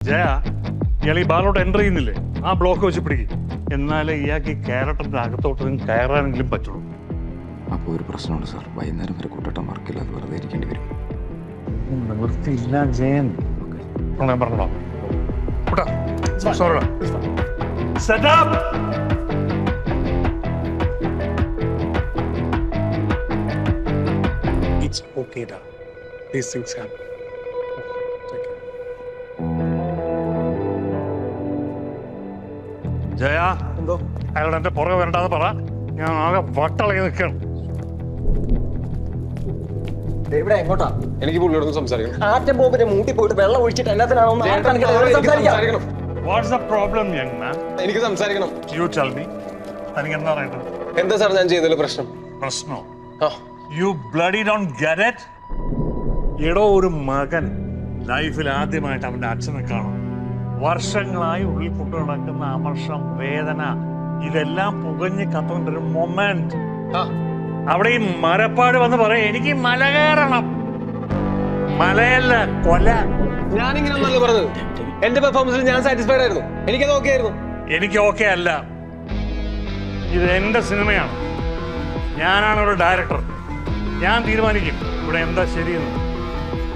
ജയ ഇയാൾ ഈ ബാറിലോട്ട് എൻ്റർ ചെയ്യുന്നില്ലേ, ആ ബ്ലോക്ക് വെച്ച് പിടിക്കും. എന്നാലേ ഇയാൾക്ക് ഈ ക്യാരക്ടറിന്റെ അകത്തോട്ട് കയറാനെങ്കിലും പറ്റുള്ളൂ. അപ്പോൾ ഒരു പ്രശ്നമുണ്ട് സാർ, വൈകുന്നേരം വരെ കൂട്ടട്ടം വർക്കില്ല, അത് വെറുതെ ഇരിക്കേണ്ടി വരും. നിവൃത്തിയില്ല ജയൻ. ഞാൻ പറഞ്ഞോ It's okay, da. These things happen. Jaya എന്തോ അയാളോട് എന്റെ പുറകെ വരണ്ടാന്ന് പറ. ഞാൻ ആകെ വട്ടളകി നിൽക്കണം. ഇവിടെ എങ്ങോട്ടാ? എനിക്ക് പുള്ളിയോടൊന്ന് സംസാരിക്കണം. ആറ്റം ബോംബിന്റെ മൂട്ടി പോയിട്ട് വെള്ളം ഒഴിച്ചിട്ട് എല്ലാത്തിനാണോ സംസാരിക്കണം. What's the problem young man? എനിക്ക് സംസാരിക്കണം. You tell me. തനിക്ക് എന്താ പറയുന്നത്? എന്താ സാർ ഞാൻ ചെയ്തതിൽ പ്രശ്നം? പ്രശ്നോ? ആ, you bloody don't get it? എടോ, ഒരു മകൻ ലൈഫിൽ ആദ്യമായിട്ട് അവന്റെ അച്ഛനെ കാണും. വർഷങ്ങളായി ഉള്ളിൽ കൊണ്ടു നടക്കുന്ന അമർഷം, വേദന, ഇതെല്ലാം പുകഞ്ഞ് കത്തുകൊണ്ടൊരു മൊമെന്റ്. ആ, അവിടെ ഈ മരപ്പാട് വന്ന് പറയും എനിക്ക് മല കയറണം. മലയല്ല, കൊല. ഞാനിങ്ങനെ ഒന്നല്ല പറഞ്ഞത്. എന്റെ പെർഫോമൻസിൽ ഞാൻ സാറ്റിസ്ഫൈഡ് ആയിരുന്നു. എനിക്കത് ഓക്കെ ആയിരുന്നു. എനിക്ക് ഓക്കെ അല്ല. ഇത് എന്റെ സിനിമയാണ്. ഞാനാണ് ഒരു ഡയറക്ടർ. ഞാൻ തീരുമാനിക്കും ഇവിടെ എന്താ ശരിയെന്ന്.